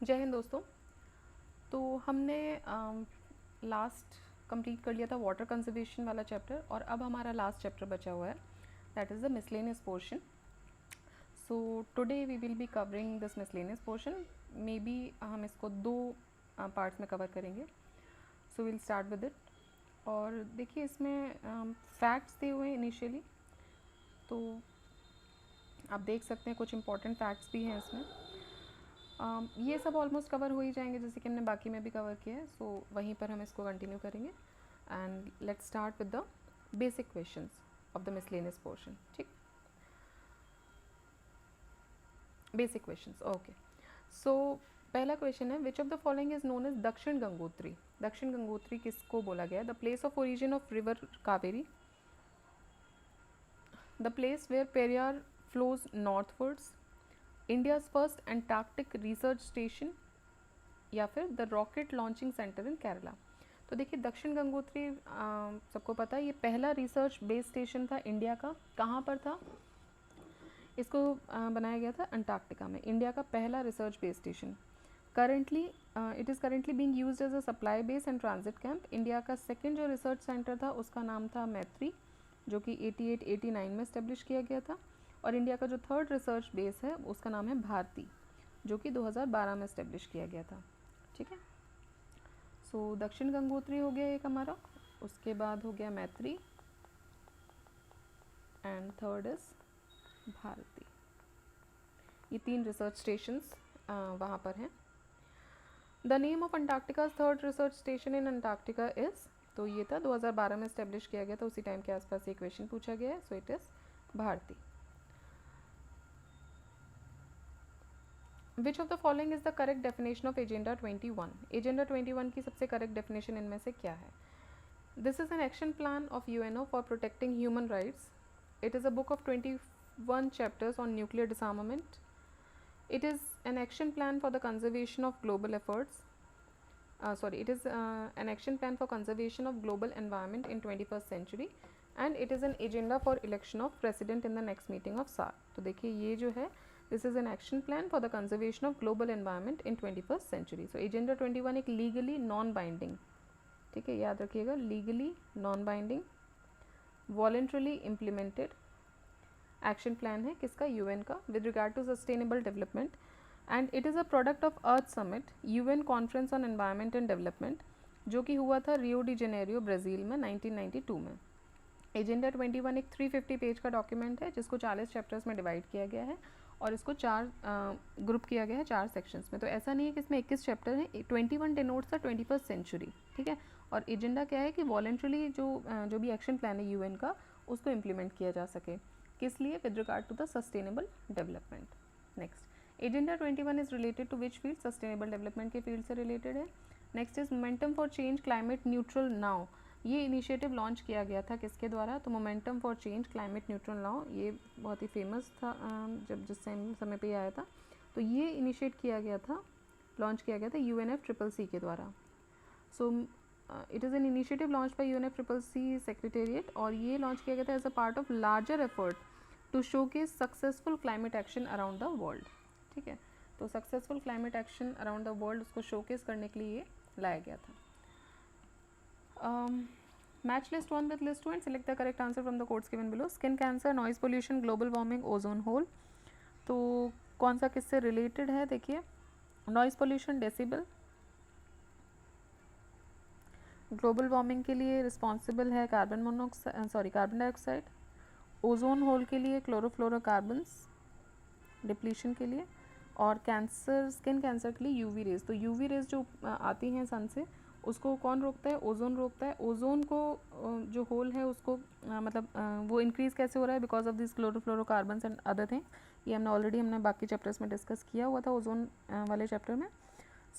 जय हिंद दोस्तों। तो हमने लास्ट कंप्लीट कर लिया था वाटर कंजर्वेशन वाला चैप्टर और अब हमारा लास्ट चैप्टर बचा हुआ है, that is the miscellaneous portion. So today we will be covering this miscellaneous portion. Maybe हम इसको दो पार्ट्स में कवर करेंगे। So will start with it. और देखिए इसमें फैक्ट्स दिए हुए हैं इनिशियली, तो आप देख सकते हैं कुछ इंपॉर्टेंट फैक्ट्स भी हैं इसमें। ये सब ऑलमोस्ट कवर हो ही जाएंगे जैसे कि हमने बाकी में भी कवर किया है, सो वहीं पर हम इसको कंटिन्यू करेंगे। And let's start with the basic questions of the miscellaneous portion. ठीक, बेसिक क्वेश्चंस, ओके। सो पहला क्वेश्चन है, which of the following is known as Dakshin Gangotri. Dakshin Gangotri किसको बोला गया है? The place of origin of river Kaveri, the place where Periyar flows northwards, India's first Antarctic research station, या फिर the rocket launching center in Kerala. तो देखिए दक्षिण गंगोत्री सबको पता है, ये पहला रिसर्च बेस स्टेशन था इंडिया का। कहाँ पर था? इसको बनाया गया था अंटार्कटिका में, इंडिया का पहला research base station. Currently it is currently being used as a supply base and transit camp. India का सेकेंड जो रिसर्च सेंटर था उसका नाम था मैत्री, जो कि 88-89 में इस्टेब्लिश किया गया था। और इंडिया का जो थर्ड रिसर्च बेस है उसका नाम है भारती, जो कि 2012 में इस्टेब्लिश किया गया था। ठीक है, सो दक्षिण गंगोत्री हो गया एक हमारा, उसके बाद हो गया मैत्री, एंड थर्ड इज भारती। ये तीन रिसर्च स्टेशंस वहाँ पर हैं। The name of Antarctica third research station in Antarctica is, तो ये था 2012 में इस्टेब्लिश किया गया था, उसी टाइम के आसपास ये क्वेश्चन पूछा गया है, so it is Bharati. Which of the following is the correct definition of agenda 21। Agenda 21 की सबसे करेक्ट डेफिनेशन इनमें से क्या है? This is an action plan of UNO for protecting human rights. It is a book of 21 chapters on nuclear disarmament. It is an action plan for the conservation of global efforts. It is an action plan for conservation of global environment in 21st century, and it is an agenda for election of president in the next meeting of SAR. तो देखिए ये जो है, this is an action plan for the conservation of global environment in 21st century. So agenda 21 एक legally non binding, ठीक है, याद रखिएगा, legally non binding, voluntarily implemented action plan है किसका? यूएन का, with regard to sustainable development, and it is a product of earth summit, UN conference on environment and development, जो कि हुआ था रियो डी जेनेरियो ब्राज़ील में 1992 में। Agenda 21 एक 350 पेज का डॉक्यूमेंट है जिसको 40 चैप्टर्स में डिवाइड किया गया है और इसको 4 ग्रुप किया गया है 4 सेक्शंस में। तो ऐसा नहीं है कि इसमें 21 चैप्टर हैं। 21 डिनोट्स द 21st सेंचुरी, ठीक है। और एजेंडा क्या है कि वॉलेंट्रली जो भी एक्शन प्लान है यूएन का उसको इम्प्लीमेंट किया जा सके, किस लिए? With regard to the sustainable development. Next, agenda 21 is related to which field? Sustainable development के फील्ड से रिलेटेड है। Next is momentum for change climate neutral now. ये इनिशिएटिव लॉन्च किया गया था किसके द्वारा? तो momentum for change climate neutral now, ये बहुत ही फेमस था जब जिस समय पे आया था। तो ये इनिशिएट किया गया था, लॉन्च किया गया था UNFCCC के द्वारा। So it is an initiative launch by UNFCCC secretariat, और ये लॉन्च किया गया था as a part of larger effort to showcase successful climate action around the world. ठीक है, तो successful climate action around the world उसको शोकेस करने के लिए ये लाया गया था। Match list 1 with list 2 and select the correct answer from the codes given below. Skin cancer, noise pollution, global warming, ozone hole. तो कौन सा किससे रिलेटेड है? देखिए, noise pollution decibel, global warming के लिए रिस्पॉन्सिबल है कार्बन डाइऑक्साइड, ओजोन होल के लिए क्लोरोफ्लोरोकार्बन्स डिप्लीशन के लिए, और कैंसर, स्किन कैंसर के लिए यूवी रेज। तो यूवी रेज जो आती हैं सन से, उसको कौन रोकता है? ओजोन रोकता है। ओजोन को जो होल है उसको वो इंक्रीज़ कैसे हो रहा है? Because of this chlorofluorocarbons and other thing. ये हमने बाकी चैप्टर्स में डिस्कस किया हुआ था ओजोन वाले चैप्टर में।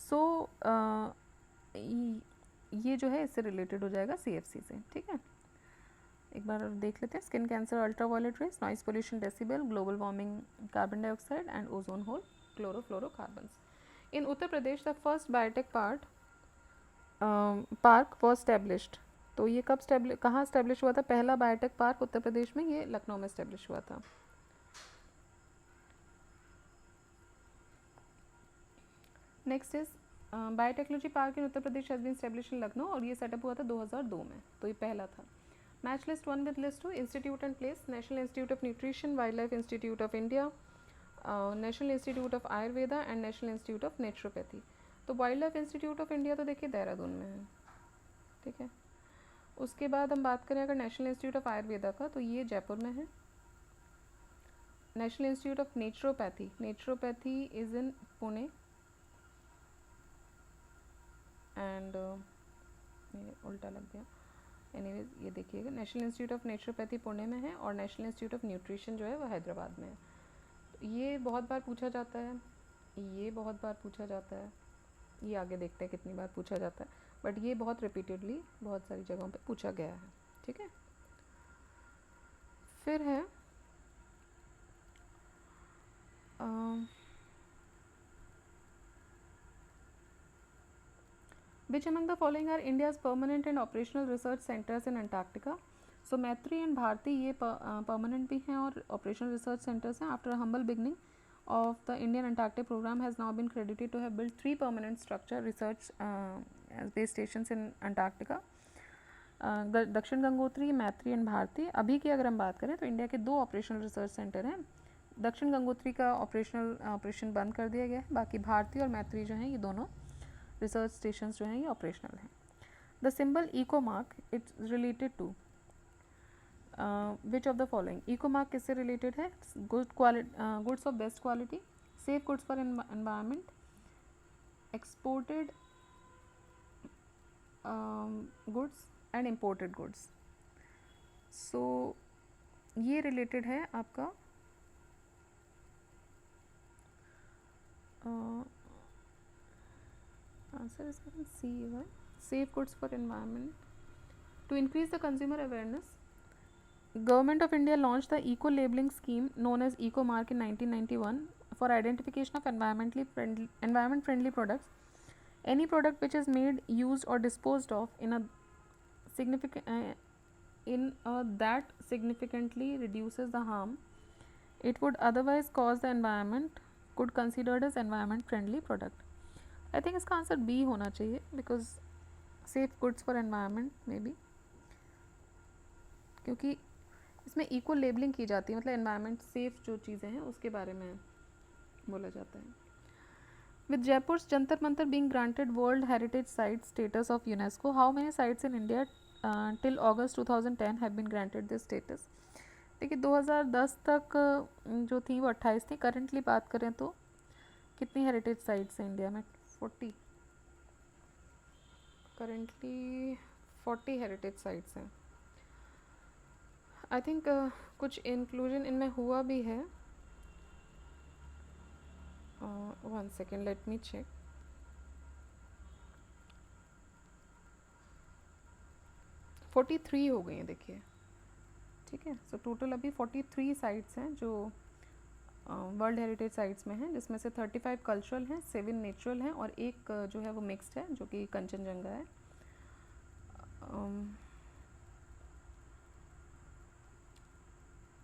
सो ये जो है इससे रिलेटेड हो जाएगा CFC से। ठीक है, एक बार देख लेते हैं। Skin cancer ultraviolet rays, noise pollution decibel, global warming carbon dioxide, and ozone hole chlorofluorocarbons. In Uttar Pradesh the first biotech park was established. तो ये कहाँ स्टैब्लिश हुआ था? पहला बायोटेक पार्क उत्तर प्रदेश में, ये लखनऊ में स्टैब्लिश हुआ था। Next is biotechnology park in Uttar Pradesh has been establish in Lucknow, और ये सेटअप हुआ था 2002 में, तो ये पहला था. Match list 1 with list 2, institute and place. National institute of nutrition, wildlife institute of India, national institute of Ayurveda and national institute of naturopathy. तो wildlife institute of India तो देखिए देहरादून में है, ठीक है. उसके बाद हम बात करें अगर नेशनल इंस्टीट्यूट ऑफ आयुर्वेदा का, तो ये जयपुर में है. National institute of naturopathy is in Pune, and उल्टा लग गया. एनीवेज ये देखिएगा, national institute of naturopathy Pune में है और नेशनल इंस्टीट्यूट ऑफ न्यूट्रिशन जो है वो हैदराबाद में है. तो ये बहुत बार पूछा जाता है, ये बहुत बार पूछा जाता है, ये आगे देखते हैं कितनी बार पूछा जाता है, बट ये बहुत रिपीटेडली बहुत सारी जगहों पे पूछा गया है, ठीक है. फिर है which among the following are India's permanent and operational research centers in Antarctica? So मैत्री एंड भारती ये परमानेंट भी हैं और ऑपरेशनल रिसर्च सेंटर्स हैं. After humble beginning of the Indian Antarctic program has now been credited to have built 3 permanent structure research base stations in Antarctica. दक्षिण गंगोत्री, मैत्री and Bharti. अभी की अगर हम बात करें तो इंडिया के 2 ऑपरेशनल रिसर्च सेंटर हैं. दक्षिण गंगोत्री का ऑपरेशन बंद कर दिया गया है, बाकी भारती और मैत्री जो हैं ये दोनों रिसर्च स्टेशंस जो हैं ये ऑपरेशनल हैं. The symbol eco mark it's related to which of the following? Eco mark किससे रिलेटेड है? Goods of best quality, safe goods for environment, exported goods and imported goods. So ये related है आपका answer इसका C है, safe goods for environment. To increase the consumer awareness, Government of India launched the eco-labeling scheme known as Eco-Mark in 1991 for identification of environment-friendly products. Any product which is made, used, or disposed of that significantly reduces the harm it would otherwise cause the environment could considered as environment-friendly product. I think इसका answer B होना चाहिए because safe goods for environment maybe, क्योंकि इसमें eco labelling की जाती है, मतलब environment safe जो चीज़ें हैं उसके बारे में बोला जाता है. With Jaipur Jantar Mantar being granted world heritage site status of UNESCO, how many sites in India till August 2010 have been granted this status? देखिए 2010 तक जो थी वो 28 थी. करंटली बात करें तो कितनी हेरिटेज साइट्स हैं इंडिया में? 40. करंटली 40 हेरिटेज साइट्स हैं. आई थिंक कुछ इंक्लूजन इनमें हुआ भी है. 1 second, let me check. Forty 43 हो गई हैं देखिए, ठीक है. सो टोटल अभी 43 साइट्स हैं जो वर्ल्ड हेरिटेज साइट्स में हैं, जिसमें से 35 कल्चरल हैं, 7 नेचुरल हैं और एक जो है वो मिक्स्ड है जो कि कंचनजंगा है.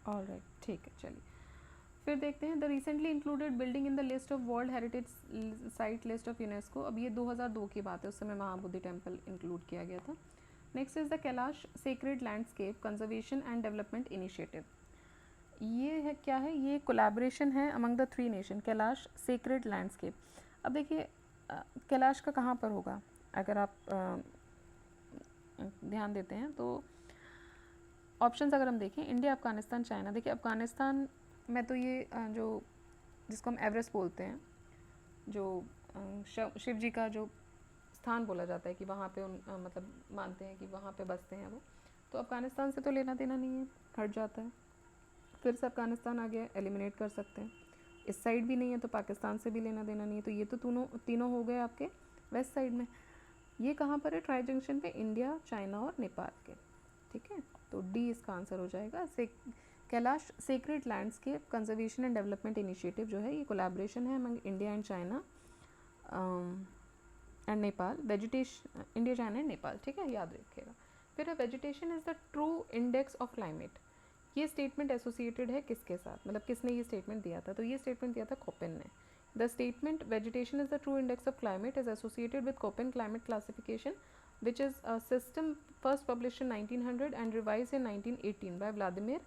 ऑलराइट, ठीक है. चलिए फिर देखते हैं. The recently included building in the list of world heritage site list of UNESCO. अब ये 2002 की बात है, उस समय महाबोधि टेम्पल इंक्लूड किया गया था. Next is the Kailash sacred landscape conservation and development initiative. ये है क्या है? ये कोलैबोरेशन है among the 3 nation, Kailash sacred landscape. अब देखिए कैलाश का कहाँ पर होगा? अगर आप ध्यान देते हैं तो ऑप्शंस अगर हम देखें, इंडिया, अफगानिस्तान, चाइना. देखिए अफगानिस्तान में तो ये जो जिसको हम एवरेस्ट बोलते हैं, जो शिव जी का जो स्थान बोला जाता है कि वहाँ पे मतलब मानते हैं कि वहाँ पे बसते हैं वो, तो अफगानिस्तान से तो लेना देना नहीं है, हट जाता है. फिर से अफगानिस्तान आगे एलिमिनेट कर सकते हैं. इस साइड भी नहीं है तो पाकिस्तान से भी लेना देना नहीं है. तो ये तो तीनों हो गए आपके वेस्ट साइड में. ये कहाँ पर है? ट्राई जंक्शन पे इंडिया, चाइना और नेपाल के, ठीक है. तो डी इसका आंसर हो जाएगा. Kailash sacred landscape conservation and development initiative जो है ये कोलैबोरेशन है among India and China and Nepal. Vegetation India, China and Nepal, ठीक है, याद रखिएगा. फिर vegetation is the true index of climate. ये स्टेटमेंट एसोसिएटेड है किसके साथ, मतलब किसने ये स्टेटमेंट दिया था? तो ये स्टेटमेंट दिया था खोपेन ने. The statement vegetation is the true index of climate is associated with Köppen climate classification, which is a system first published in 1900 and revised in 1918 by Vladimir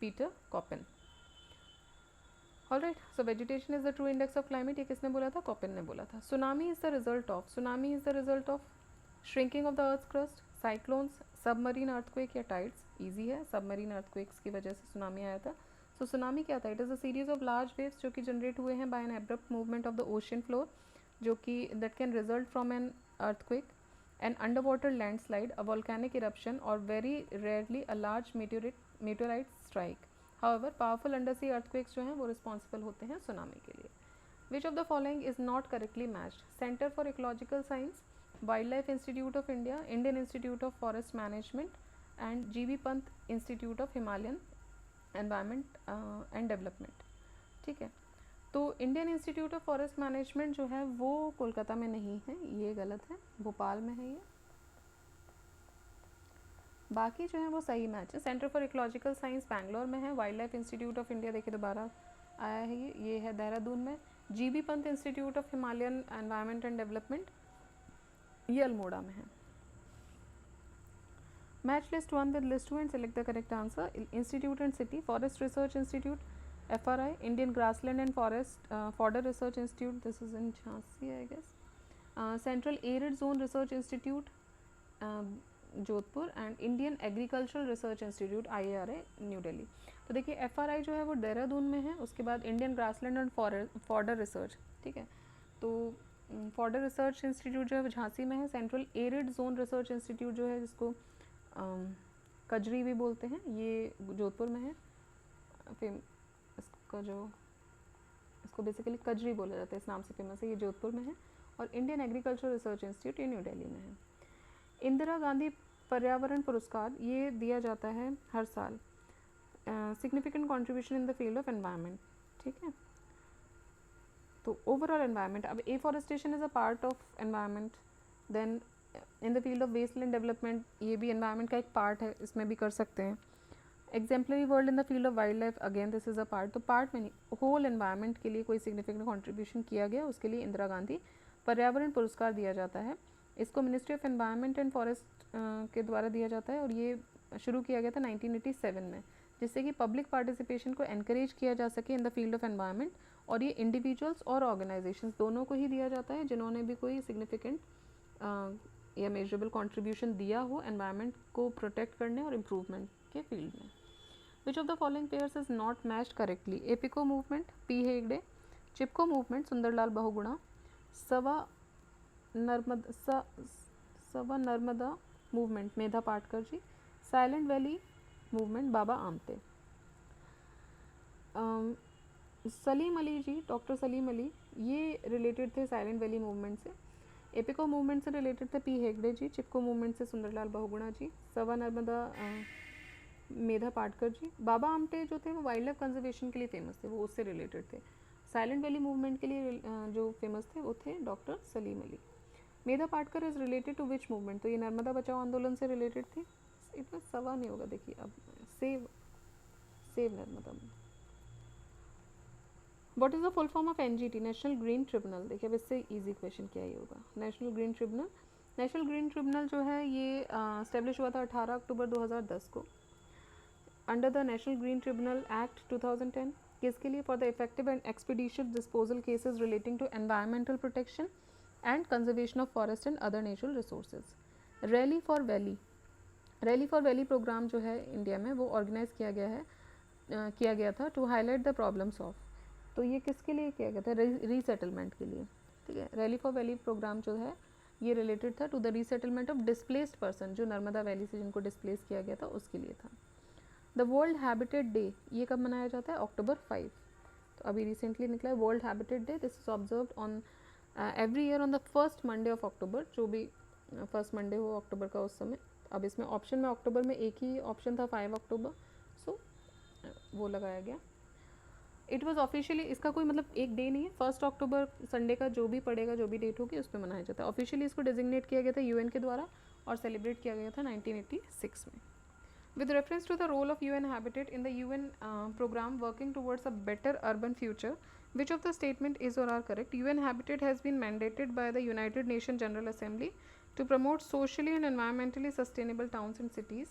Peter Köppen. Alright, so vegetation is the true index of climate. ये किसने बोला था? Köppen ने बोला था. Tsunami is the result of shrinking of the earth's crust, cyclones, submarine earthquake या tides. Easy है, submarine earthquakes की वजह से tsunami आया था. So tsunami क्या था? It is a series of large waves जो कि generate हुए हैं by an abrupt movement of the ocean floor, जो कि that can result from an earthquake, an underwater landslide, a volcanic eruption, or very rarely a large meteorite strike. However, powerful undersea earthquakes जो हैं वो responsible होते हैं tsunami के लिए. Which of the following is not correctly matched? Center for Ecological Science, Wildlife Institute of India, Indian Institute of Forest Management, and G.B. Pant Institute of Himalayan environment and development. ठीक है, तो Indian institute of forest management जो है वो कोलकाता में नहीं है, ये गलत है, भोपाल में है ये. बाकी जो है वो सही मैच है. Centre for ecological science Bangalore में है. Wild life institute of India देखिए दोबारा आया है, ये है देहरादून में. GB Pant institute of Himalayan environment and development ये अल्मोड़ा में है. Match list 1 with list 2 and select the correct answer. Institute and City, Forest Research Institute, FRI, Indian Grassland and Forest Fodder Research Institute, this is in Jhansi I guess. Central Arid Zone Research Institute, Jodhpur, and Indian agricultural research institute IARI new Delhi. तो देखिए FRI जो है वो देहरादून में है, उसके बाद Indian grassland and fodder research, ठीक है, तो फॉडर रिसर्च इंस्टीट्यूट जो है वो झांसी में है. Central arid zone research institute जो है जिसको कजरी भी बोलते हैं, ये जोधपुर में है. फिर इसका जो इसको बेसिकली कजरी बोला जाता है, इस नाम से फेमस है, ये जोधपुर में है. और इंडियन एग्रीकल्चर रिसर्च इंस्टीट्यूट ये न्यू दिल्ली में है. इंदिरा गांधी पर्यावरण पुरस्कार ये दिया जाता है हर साल. Significant contribution in the field of environment, ठीक है. तो ओवरऑल एनवायरनमेंट, अब afforestation is a part of environment. Then in the field of wasteland development ये भी एनवायरनमेंट का एक पार्ट है, इसमें भी कर सकते हैं. Exemplary world in the field of wild life, again this is a part. तो पार्ट में नहीं, होल एनवायरनमेंट के लिए कोई सिग्निफिकेंट कॉन्ट्रीब्यूशन किया गया उसके लिए इंदिरा गांधी पर्यावरण पुरस्कार दिया जाता है. इसको ministry of environment and forest के द्वारा दिया जाता है और ये शुरू किया गया था 1987 में, जिससे कि पब्लिक पार्टिसिपेशन को एनकरेज किया जा सके इन द फील्ड ऑफ एनवायरनमेंट. और ये इंडिविजुअल्स और ऑर्गेनाइजेशंस दोनों को ही दिया जाता है जिन्होंने भी कोई सिग्निफिकेंट या मेजरेबल कंट्रीब्यूशन दिया हो एनवायरनमेंट को प्रोटेक्ट करने और इम्प्रूवमेंट के फील्ड में. Which of the following pairs is not matched correctly? Appiko movement P Hegde, Chipko movement Sundarlal Bahuguna, save Narmada movement Medha Patkar ji, silent valley movement Baba Amte. Salim Ali ji, doctor Salim Ali, ये रिलेटेड थे साइलेंट वैली मूवमेंट से. एपिको मूवमेंट से रिलेटेड थे पी हेगड़े जी, चिपको मूवमेंट से सुंदरलाल बहुगुणा जी, सवा नर्मदा मेधा पाटकर जी. बाबा आमटे जो थे वो वाइल्ड लाइफ कंजर्वेशन के लिए फेमस थे, वो उससे रिलेटेड थे. साइलेंट वैली मूवमेंट के लिए जो फेमस थे वो थे doctor Salim Ali. Medha Patkar is related to which movement? तो ये नर्मदा बचाओ आंदोलन से रिलेटेड थी. इतना सवा नहीं होगा, देखिए अब save Narmada. What is the full form of NGT? National green tribunal. देखिए अब इससे इजी क्वेश्चन क्या ही होगा. National green tribunal, national green tribunal जो है ये इस्टेब्लिश हुआ था 18 अक्टूबर 2010 को under the national green tribunal act 2010. किसके लिए? For the effective and expeditious disposal cases relating to environmental protection and conservation of forest and other natural resources. Rally for valley programme जो है India में वो organise किया गया था to highlight the problems of. तो ये किसके लिए किया गया था? रीसेटलमेंट के लिए, ठीक है. रैली फॉर वैली प्रोग्राम जो है ये रिलेटेड था to the resettlement of displaced person, जो नर्मदा वैली से जिनको डिस्प्लेस किया गया था उसके लिए था. द वर्ल्ड हैबिटेट डे ये कब मनाया जाता है? October 5. तो अभी रिसेंटली निकला है world habitat day. This is observed on every year on the first Monday of October, जो भी फर्स्ट मंडे हो अक्टूबर का उस समय. अब इसमें ऑप्शन में अक्टूबर में एक ही ऑप्शन था 5 अक्टूबर, सो वो लगाया गया. इट वॉज ऑफिशियली, इसका कोई मतलब एक डे नहीं है. 1 अक्टूबर संडे का जो भी पड़ेगा, जो भी डेट होगी उस पर मनाया जाता है. ऑफिशियली इसको डेजिग्नेट किया गया था UN के द्वारा और सेलिब्रेट किया गया था 1986 में. With reference to the role of UN Habitat in the UN program working towards a better urban future, Which of the statement is or are correct? UN Habitat has been mandated by the United Nations General Assembly to promote socially and environmentally sustainable towns and cities,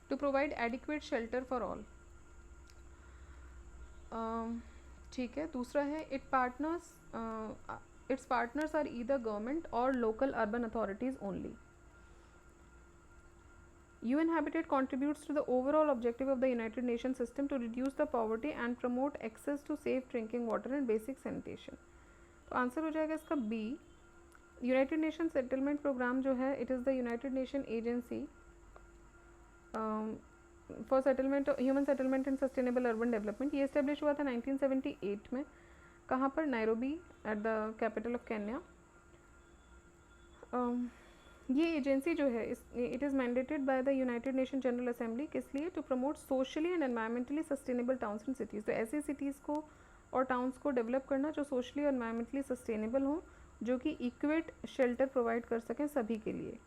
to provide adequate shelter for all. ठीक है. दूसरा है its partners are either government or local urban authorities only. UN Habitat contributes to the overall objective of the United Nations system to reduce the poverty and promote access to safe drinking water and basic sanitation. तो answer हो जाएगा इसका B. United Nation settlement programme जो है, it is the United Nation agency for settlement, human settlement and sustainable urban development. ये establish हुआ था 1978 में. कहाँ पर? Nairobi, at the capital of Kenya. ये एजेंसी जो है, it is mandated by the United Nation General Assembly. किस लिए? To promote socially and environmentally sustainable towns and cities. तो ऐसी सिटीज़ को और टाउन्स को डेवलप करना जो सोशली और एनवायरमेंटली सस्टेनेबल हों, जो कि इक्वेट शेल्टर प्रोवाइड कर सकें सभी के लिए.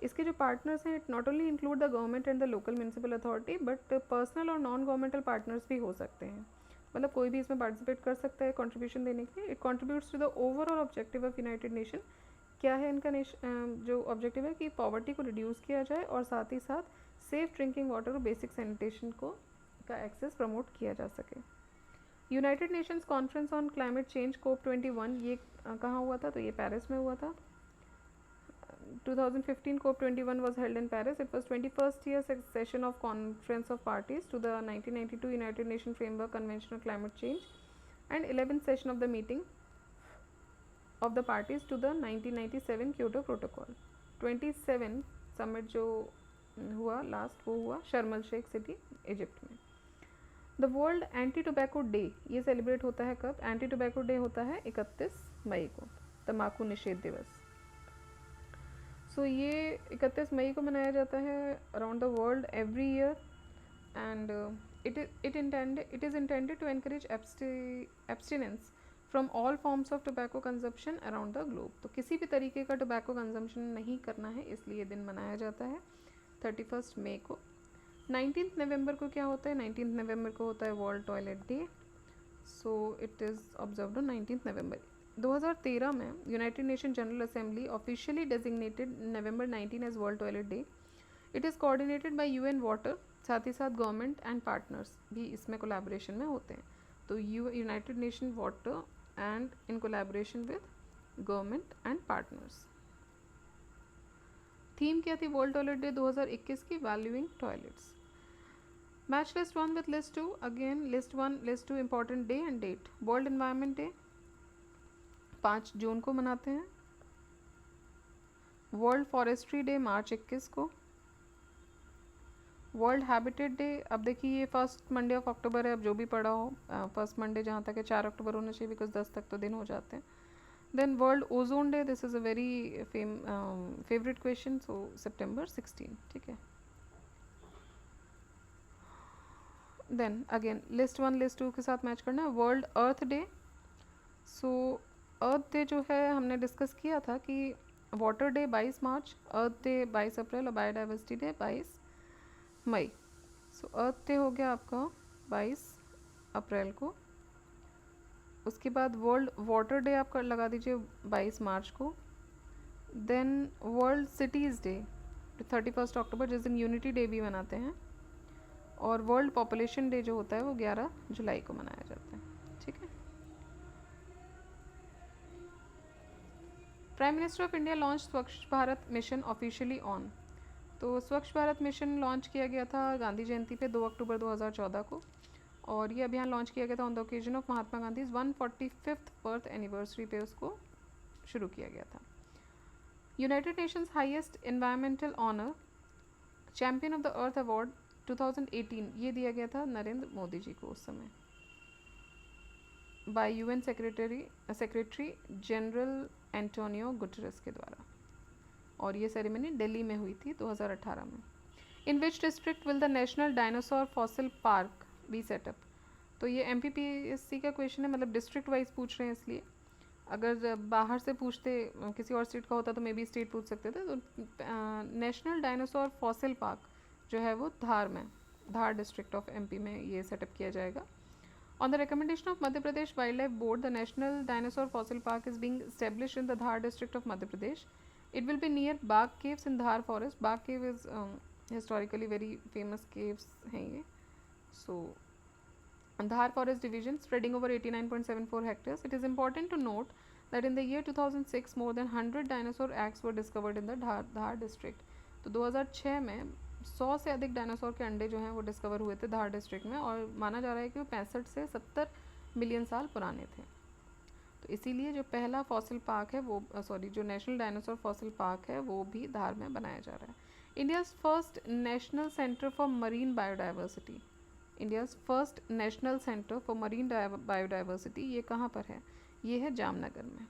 इसके जो पार्टनर्स हैं, it not only include the government and the local municipal authority, but personal और नॉन गवर्नमेंटल पार्टनर्स भी हो सकते हैं. मतलब कोई भी इसमें पार्टिसिपेट कर सकता है कंट्रीब्यूशन देने के लिए. It contributes to the overall objective of United Nation. क्या है इनका जो ऑब्जेक्टिव है कि पॉवर्टी को रिड्यूस किया जाए और साथ ही साथ सेफ ड्रिंकिंग वाटर और बेसिक सैनिटेशन का एक्सेस प्रमोट किया जा सके. United Nations conference on climate change COP21, ये कहाँ हुआ था? तो ये पेरिस में हुआ था. 2015 COP21 was held in Paris. It was 21st year session of Conference of Parties to the 1992 United Nations Framework Convention on Climate Change and 11th session of the meeting of the parties to the 1997 Kyoto Protocol. 27 summit जो हुआ last, वो हुआ शर्म अल Sheikh city, Egypt में. The world anti tobacco day, ये celebrate होता है कब? एंटी टोबैको डे होता है 31 मई को, तम्बाकू निषेध दिवस. सो ये 31 मई को मनाया जाता है around the world every year. And it is intended to encourage abstinence from all forms of tobacco consumption around the globe. तो किसी भी तरीके का टोबैको कंजम्पशन नहीं करना है, इसलिए दिन मनाया जाता है 31 मई को. 19 नवंबर को क्या होता है? 19 नवंबर को होता है World Toilet Day. So it is observed on 19 November. 2013 में United Nation General Assembly officially designated November 19 as World Toilet Day. It is coordinated by UN water. साथ ही साथ गवर्नमेंट एंड पार्टनर्स भी इसमें कोलैबोरेशन में होते हैं. तो United Nation water and in collaboration with government and partners. Theme क्या थी वर्ल्ड टॉयलेट डे 2021 की? Valuing toilets. Match list 1 with list 2. Again list 1 list 2 important day and date. World Environment Day 5 जून को मनाते हैं. वर्ल्ड फॉरेस्ट्री डे मार्च 21 को. World habitat day, अब देखिए ये फर्स्ट मंडे ऑफ अक्टूबर है. अब जो भी पड़ा हो फर्स्ट मंडे जहाँ तक है 4 अक्टूबर होना चाहिए, बिकॉज 10 तक तो दिन हो जाते हैं. Then World Ozone Day, this is a very favourite question. So September 16. ठीक है. देन अगेन लिस्ट 1 लिस्ट 2 के साथ मैच करना है. वर्ल्ड अर्थ डे. सो अर्थ डे जो है हमने डिस्कस किया था कि वाटर डे 22 मार्च, अर्थ डे 22 अप्रैल और बायोडाइवर्सिटी डे 22 मई. सो अर्थ डे हो गया आपका 22 अप्रैल को. उसके बाद वर्ल्ड वाटर डे आपका लगा दीजिए 22 मार्च को. देन वर्ल्ड सिटीज़ डे 31 अक्टूबर, जिस दिन यूनिटी डे भी मनाते हैं. और वर्ल्ड पॉपुलेशन डे जो होता है वो 11 जुलाई को मनाया जाता है. ठीक है. Prime minister of India launch स्वच्छ भारत मिशन ऑफिशियली ऑन. तो स्वच्छ भारत मिशन लॉन्च किया गया था गांधी जयंती पे 2 अक्टूबर 2014 को. और ये अभियान लॉन्च किया गया था on the occasion of Mahatma Gandhi 145th birth anniversary पे उसको शुरू किया गया था. United Nations highest environmental honour champion of the earth award 2018, ये दिया गया था नरेंद्र मोदी जी को उस समय by UN Secretary General Antonio Guterres के द्वारा. और ये सेरेमनी दिल्ली में हुई थी 2018 में. In which district will the national dinosaur fossil park be set up. तो ये MPPSC का क्वेश्चन है, मतलब डिस्ट्रिक्ट वाइज पूछ रहे हैं, इसलिए अगर बाहर से पूछते किसी और स्टेट का होता तो मे बी स्टेट पूछ सकते थे. तो नेशनल डायनासोर फॉसिल पार्क जो है वो धार डिस्ट्रिक्ट ऑफ MP में ये सेटअप किया जाएगा. On the recommendation of Madhya Pradesh Wildlife Board, the National Dinosaur Fossil Park is being established in the Dhar district of Madhya Pradesh. It will be near Bagh Caves in Dhar forest. Bagh Cave is historically very famous caves हैं ये. So Dhar Forest Division, spreading over 89.74 hectares. It is important to note that in the year 2006 more than 100 dinosaur eggs were discovered in the Dhar district. तो 2006 में 100 से अधिक dinosaur के अंडे जो हैं वो डिस्कवर हुए थे धार डिस्ट्रिक्ट में, और माना जा रहा है कि वो 65 से 70 मिलियन साल पुराने थे. तो इसीलिए जो पहला फॉसिल पार्क है वो जो नेशनल डायनासोर फॉसिल पार्क है वो भी धार में बनाया जा रहा है. India's first national centre for marine biodiversity. India's first national centre for marine biodiversity ये कहाँ पर है? ये है जामनगर में.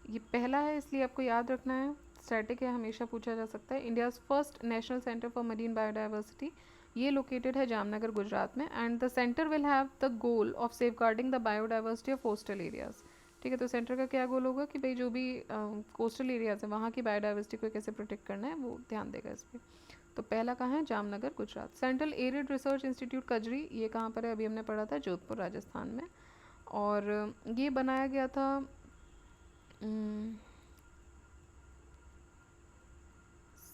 ये पहला है इसलिए आपको याद रखना है, स्टैटिक है, हमेशा पूछा जा सकता है. India's first national centre for marine biodiversity ये लोकेटेड है जामनगर गुजरात में. And the centre will have the goal of safeguarding the biodiversity of coastal areas. ठीक है, तो सेंटर का क्या गोल होगा कि भाई जो भी कोस्टल एरियाज़ है वहाँ की बायोडाइवर्सिटी को कैसे प्रोटेक्ट करना है वो ध्यान देगा इस पर. तो पहला कहाँ है? Jamnagar Gujarat. Central Arid Research Institute कजरी ये कहाँ पर है? अभी हमने पढ़ा था जोधपुर राजस्थान में. और ये बनाया गया था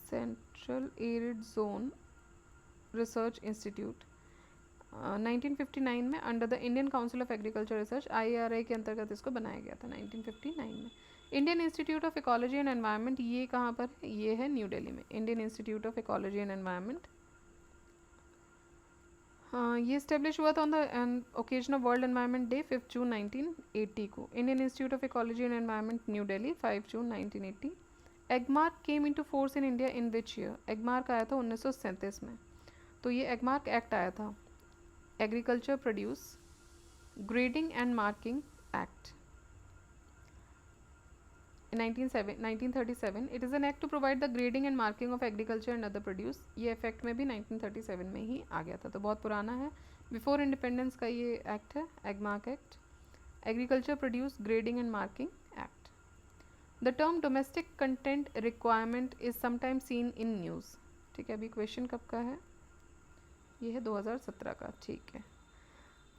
central arid zone research institute 1959 में under the Indian council of agriculture research IARI के अंतर्गत इसको बनाया गया था 1959 में. Indian institute of ecology and environment ये कहाँ पर है? ये है न्यू दिल्ली में. Indian institute of ecology and environment ये इस्टेब्लिश हुआ था on the occasion of world Environment Day 5 जून 1980 को. Indian institute of ecology and environment new Delhi 5 June 1980. Agmark came into force in India in which year? Agmark आया था 1937 में. तो ये एगमार्क एक्ट आया था, agriculture produce grading and marking act. In 1937 it is an act to provide the grading and marking of agriculture and other produce. ये effect में भी 1937 में ही आ गया था, तो बहुत पुराना है. बिफोर इंडिपेंडेंस का ये एक्ट है, Agmark act, agriculture produce grading and marking act. The term domestic content requirement is sometime seen in news. ठीक है, अभी क्वेश्चन कब का है? ये है 2017 का. ठीक है,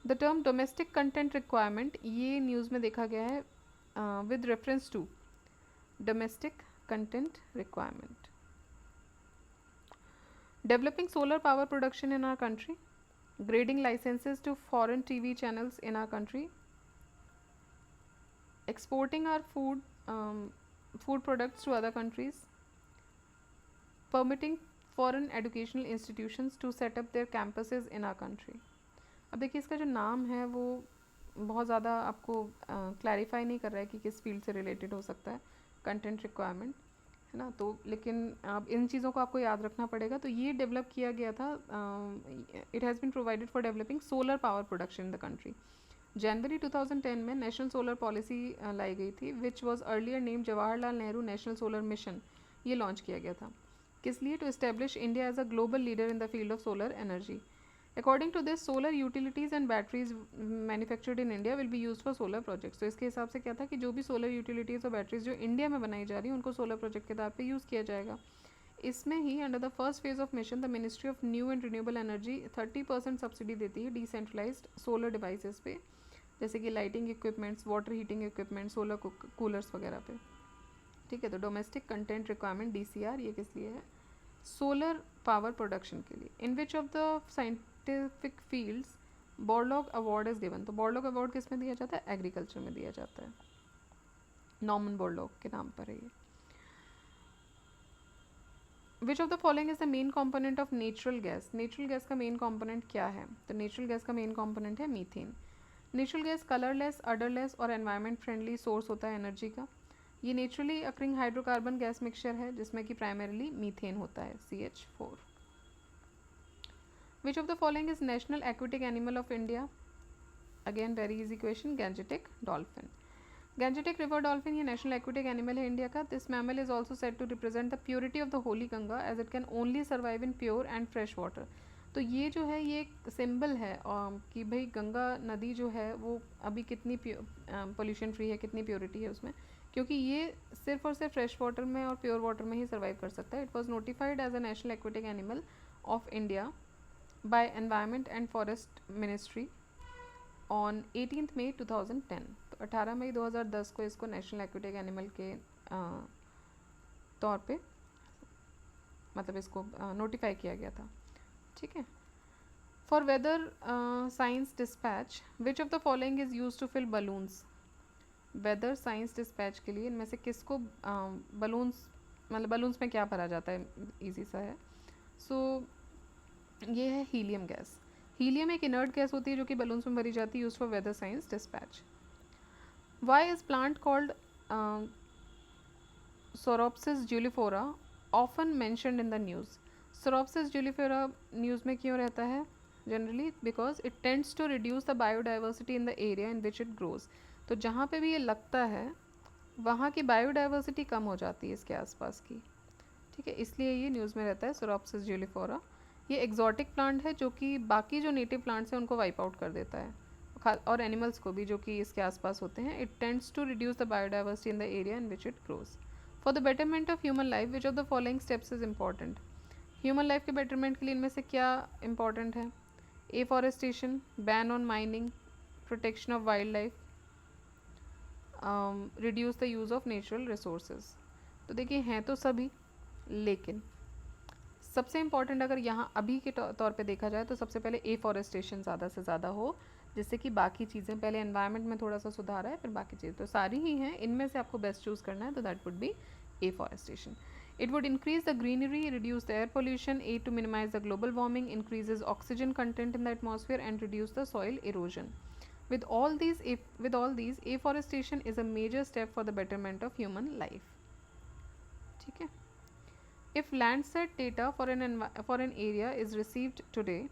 the term domestic content requirement ये न्यूज़ में देखा गया है with reference to domestic content requirement. Developing solar power production in our country, grading licenses to foreign TV channels in our country, exporting our food products to other countries, permitting foreign educational institutions to set up their campuses in our country. अब देखिए इसका जो नाम है वो बहुत ज़्यादा आपको क्लैरिफाई नहीं कर रहा है कि किस फील्ड से रिलेटेड हो सकता है कंटेंट रिक्वायरमेंट, है ना. तो लेकिन अब इन चीज़ों को आपको याद रखना पड़ेगा. तो ये डेवलप किया गया था, it has been provided for developing solar power production in the country. जनवरी 2010 में नेशनल सोलर पॉलिसी लाई गई थी which was earlier name Jawaharlal Nehru national solar mission. ये लॉन्च किया गया था किस लिए? To establish India as a global leader in the field of solar energy. According to this, solar utilities and batteries manufactured in India will be used for solar projects. तो इसके हिसाब से क्या था कि जो भी solar utilities और batteries जो इंडिया में बनाई जा रही हैं उनको solar project के तौर पे यूज़ किया जाएगा. इसमें ही under the first phase of mission the ministry of new and renewable energy 30% subsidy देती है डिसेंट्रलाइज्ड सोलर डिवाइसेस पे, जैसे कि lighting equipments, water heating equipments, solar coolers वगैरह पे. ठीक है, तो डोमेस्टिक कंटेंट रिक्वायरमेंट DCR ये किस लिए है? सोलर पावर प्रोडक्शन के लिए. In which of the scientific fields Borlaug award is given? तो बॉर्लॉग अवार्ड किस में दिया जाता है? एग्रीकल्चर में दिया जाता है, नॉर्मन बॉर्लॉग के नाम पर है ये. विच of the following is the main component of natural gas? Natural gas का मेन कॉम्पोनेंट क्या है? तो नेचुरल गैस का मेन कॉम्पोनेंट है मीथेन. नेचुरल गैस कलरलेस, अडरलेस और एनवायरनमेंट फ्रेंडली सोर्स होता है एनर्जी का. ये naturally occurring hydrocarbon gas mixture है जिसमें कि प्राइमरीली मीथेन होता है CH4. Which of the following is national aquatic animal of India? Again very easy question, Gangetic dolphin. Gangetic river dolphin ये नेशनल एक्वेटिक एनिमल है India का. This mammal is also said to represent the purity of the holy Ganga as it can only survive in pure and fresh water. तो ये जो है ये एक symbol है कि भाई गंगा नदी जो है वो अभी कितनी पोल्यूशन फ्री है, कितनी प्योरिटी है उसमें, क्योंकि ये सिर्फ और सिर्फ फ्रेश वाटर में और प्योर वाटर में ही सर्वाइव कर सकता है. It was notified as a national aquatic animal of India by Environment and Forest Ministry on 18th May 2010. तो 18 मई 2010 को इसको नेशनल एक्वेटिक एनिमल के तौर पे मतलब इसको नोटिफाई किया गया था. ठीक है. For weather science dispatch which of the following is use to fill balloons. Weather science dispatch के लिए इनमें से किसको बलून्स मतलब बलून्स में क्या भरा जाता है, इजी सा है. सो ये है हीलियम गैस. हीलियम एक इनर्ट गैस होती है जो कि बलून्स में भरी जाती है, use for weather science dispatch. Why is plant called prosopis juliflora often mentioned in the news. Prosopis juliflora news में क्यों रहता है generally? Because it tends to reduce the biodiversity in the area in which it grows. तो जहाँ पे भी ये लगता है वहाँ की बायोडाइवर्सिटी कम हो जाती है इसके आसपास की. ठीक है, इसलिए ये न्यूज़ में रहता है सोरोप्सिस ज्यूलिफोरा. ये एक्जॉटिक प्लांट है जो कि बाकी जो नेटिव प्लांट्स हैं उनको वाइप आउट कर देता है, और एनिमल्स को भी जो कि इसके आसपास होते हैं. It tends to reduce the biodiversity in the area in which it grows. For the betterment of human life which of the following steps is important. Human life के बेटरमेंट के लिए इनमें से क्या इंपॉर्टेंट है? Afforestation, ban on mining, protection of wildlife, reduce the use of natural resources. तो देखिए हैं तो सभी, लेकिन सबसे इम्पॉर्टेंट अगर यहाँ अभी के तौर पे देखा जाए तो सबसे पहले एफॉरेस्टेशन ज़्यादा से ज़्यादा हो, जिससे कि बाकी चीज़ें पहले एनवायरनमेंट में थोड़ा सा सुधार है, फिर बाकी चीज़ें तो सारी ही हैं, इनमें से आपको बेस्ट चूज़ करना है तो that would be afforestation. It would increase the greenery, reduce the air pollution, aid to minimize the global warming, increases oxygen content in the atmosphere, and reduce the soil erosion. With all these, afforestation is a major step for the betterment of human life. ठीक है. If Landsat data for an area is received today,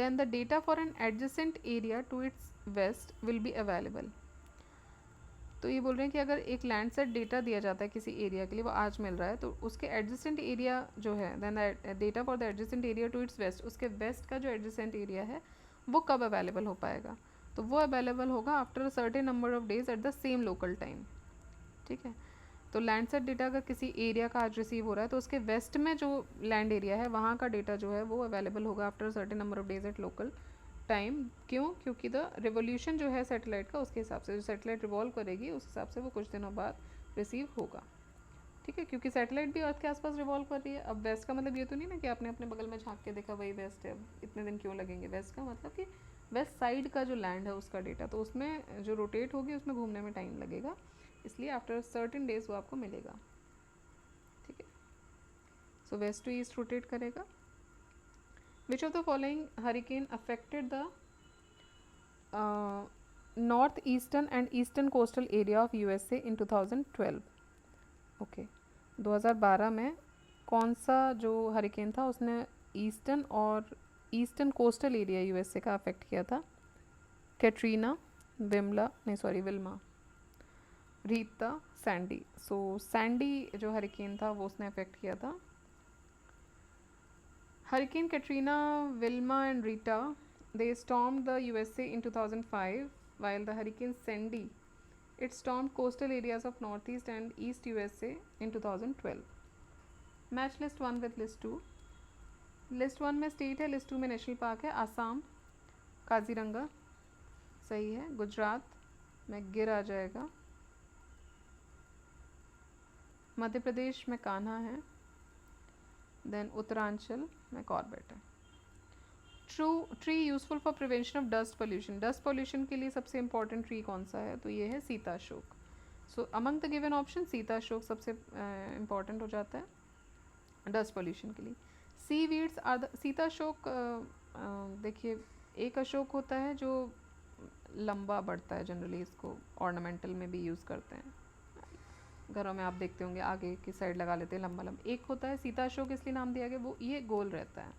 then the data for an adjacent area to its west will be available. तो ये बोल रहे हैं कि अगर एक लैंडसेट डेटा दिया जाता है किसी एरिया के लिए, वो आज मिल रहा है, तो उसके एडजेसेंट एरिया जो है, then data for the adjacent area to its west, उसके वेस्ट का जो एडजेसेंट एरिया है वो कब अवेलेबल हो पाएगा? तो वो अवेलेबल होगा after a certain number of days at the same local time. ठीक है. तो लैंडसेट डेटा अगर किसी एरिया का आज रिसीव हो रहा है तो उसके वेस्ट में जो लैंड एरिया है वहाँ का डेटा जो है वो अवेलेबल होगा after certain number of days at local time. क्यों? क्योंकि द रिवोल्यूशन जो है सैटेलाइट का, उसके हिसाब से जो सैटेलाइट रिवॉल्व करेगी उस हिसाब से वो कुछ दिनों बाद रिसीव होगा. ठीक है, क्योंकि सैटेलाइट भी अर्थ के आसपास रिवॉल्व कर रही है. अब वेस्ट का मतलब ये तो नहीं ना कि आपने अपने बगल में झांक के देखा वही वेस्ट है, इतने दिन क्यों लगेंगे. वेस्ट का मतलब कि वेस्ट साइड का जो लैंड है उसका डेटा, तो उसमें जो रोटेट होगी उसमें घूमने में टाइम लगेगा, इसलिए आफ्टर सर्टेन डेज वो आपको मिलेगा. ठीक है. सो वेस्ट टू ईस्ट रोटेट करेगा. Which of the following hurricane affected the northeastern and eastern coastal area of USA in 2012? Okay, 2012 में कौन सा जो हरिकेन था उसने ईस्टर्न और ईस्टर्न कोस्टल एरिया यूएसए का अफेक्ट किया था? Katrina, Wilma, Rita, Sandy. So Sandy जो हरिकेन था वो उसने अफेक्ट किया था. Hurricane Katrina, Wilma and Rita, they stormed the USA in 2005, while the Hurricane Sandy, it stormed coastal areas of northeast and east USA in 2012. Match list 1 with list 2. List 1 में state है, list 2 में national park है. आसाम काजीरंगा सही है. गुजरात में गिर आ जाएगा. मध्य प्रदेश में कान्हा है. देन उत्तरांचल में कॉर्बेट है. Tree useful for prevention of dust pollution. Dust pollution के लिए सबसे इंपॉर्टेंट ट्री कौन सा है? तो ये है सीताशोक. So among the given option सीताशोक सबसे इंपॉर्टेंट हो जाता है डस्ट पोल्यूशन के लिए. सी वीड्स आर द सीताशोक. देखिए एक अशोक होता है जो लंबा बढ़ता है, जनरली इसको ऑर्नामेंटल में भी यूज़ करते हैं, घरों में आप देखते होंगे आगे की साइड लगा लेते हैं लंबा लंबा. एक होता है सीता अशोक, इसलिए नाम दिया गया, वो ये गोल रहता है.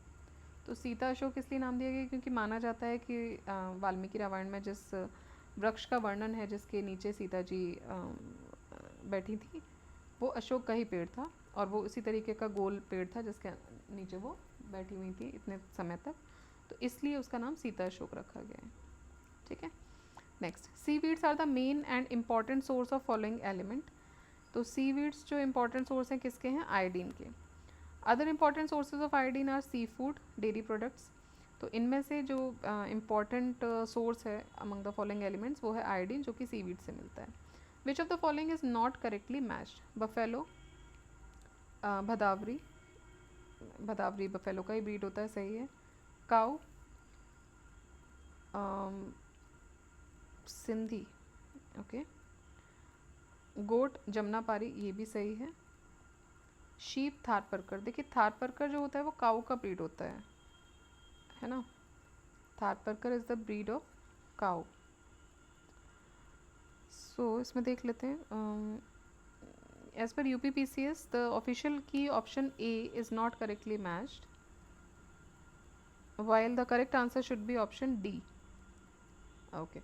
तो सीता अशोक इसलिए नाम दिया गया क्योंकि माना जाता है कि वाल्मीकि रामायण में जिस वृक्ष का वर्णन है जिसके नीचे सीता जी बैठी थी, वो अशोक का ही पेड़ था, और वो उसी तरीके का गोल पेड़ था जिसके नीचे वो बैठी हुई थी इतने समय तक, तो इसलिए उसका नाम सीता अशोक रखा गया है. ठीक है. Next, seaweeds are the main and important source of following element. तो सीवीड्स जो इम्पॉर्टेंट सोर्स हैं किसके हैं? आयोडीन के. Other important sources of iodine are seafood, dairy products, तो इनमें से जो इम्पॉर्टेंट सोर्स है अमंग द फॉलोइंग एलिमेंट्स वो है आयोडीन, जो कि सीवीड से मिलता है. Which of the following is not correctly matched? Buffalo, Bhadawari, Bhadawari buffalo का ही ब्रीड होता है, सही है. काऊ, सिंधी, ओके. गोट, जमुनापारी, ये भी सही है. शीप, थारपरकर. देखिए थारपरकर जो होता है वो काऊ का ब्रीड होता है ना. Tharparkar is the breed of cow. So इसमें देख लेते हैं. As per UPPCS the official key option A is not correctly matched, while the correct answer should be option D. Okay,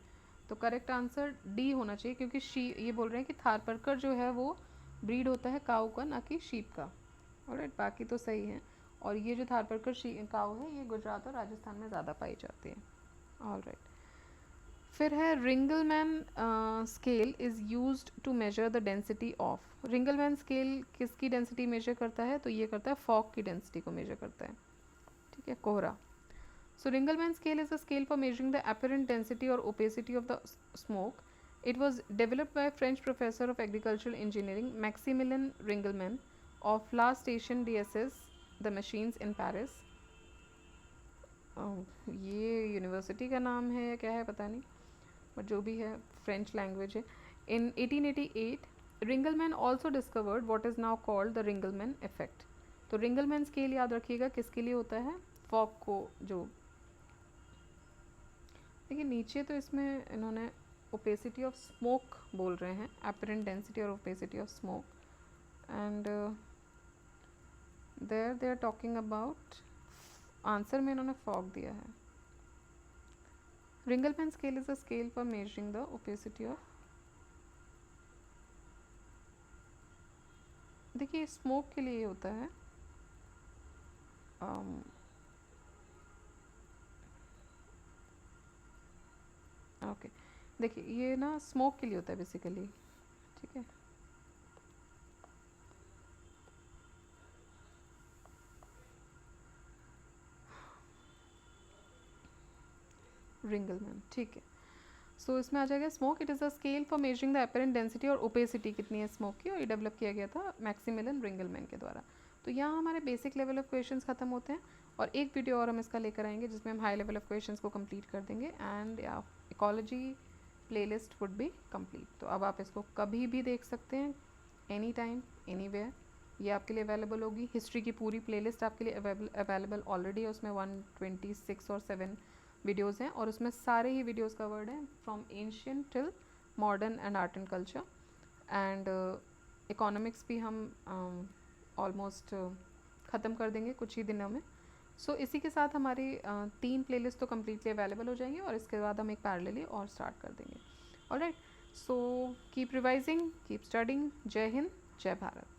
तो करेक्ट आंसर डी होना चाहिए, क्योंकि ये बोल रहे हैं कि थारपरकर जो है वो ब्रीड होता है काऊ का, ना कि शीप का. ऑलराइट, बाकी तो सही है. और ये जो थारपरकर काऊ है ये गुजरात और राजस्थान में ज़्यादा पाई जाती है. ऑलराइट, फिर है Ringelmann scale is used to measure the density of. Ringelmann scale किसकी डेंसिटी मेजर करता है? तो ये करता है फॉग की डेंसिटी को मेजर करता है. ठीक है, कोहरा. So Ringelmann scale is a scale for measuring the apparent density or opacity of the smoke. It was developed by French professor of agricultural engineering Maximilien Ringelmann of La Station DSS, the machines in Paris. ये university का नाम है या क्या है पता नहीं, but जो भी है फ्रेंच लैंग्वेज है. In 1888, Ringelmann also discovered what is now called the Ringelmann effect. तो Ringelmann scale याद रखिएगा किसके लिए होता है? फॉग को. जो देखिए नीचे तो इसमें इन्होंने ओपेसिटी ऑफ स्मोक बोल रहे हैं, अपरेंट डेंसिटी और opacity of smoke, and there they are talking about, answer में इन्होंने फॉग दिया है. Ringelmann scale is a scale for measuring the opacity of. देखिए स्मोक के लिए होता है. ओके, देखिए ये ना स्मोक के लिए होता है बेसिकली. ठीक है, रिंगलमैन. ठीक है, सो इसमें आ जाएगा smoke. It is a scale for measuring the apparent density और ओपेसिटी कितनी है स्मोक की, और ये डेवलप किया गया था मैक्सिमिलियन रिंगलमैन के द्वारा. तो यहाँ हमारे बेसिक लेवल ऑफ क्वेश्चंस खत्म होते हैं, और एक वीडियो और हम इसका लेकर आएंगे जिसमें हम हाई लेवल ऑफ क्वेश्चंस को कंप्लीट कर देंगे, and ecology playlist would be complete. तो अब आप इसको कभी भी देख सकते हैं, एनी टाइम एनीवेयर. ये आपके लिए अवेलेबल होगी. हिस्ट्री की पूरी प्लेलिस्ट आपके लिए अवेलेबल ऑलरेडी है. उसमें 126 और 7 वीडियोज़ हैं, और उसमें सारे ही वीडियोज़ कवर्ड हैं from ancient till modern and art and culture. And economics भी हम ऑलमोस्ट ख़त्म कर देंगे कुछ ही दिनों में. सो इसी के साथ हमारी 3 प्लेलिस्ट तो कम्प्लीटली अवेलेबल हो जाएंगी, और इसके बाद हम एक पैरेलली और स्टार्ट कर देंगे. Alright, so keep revising, keep studying. जय हिंद, जय भारत.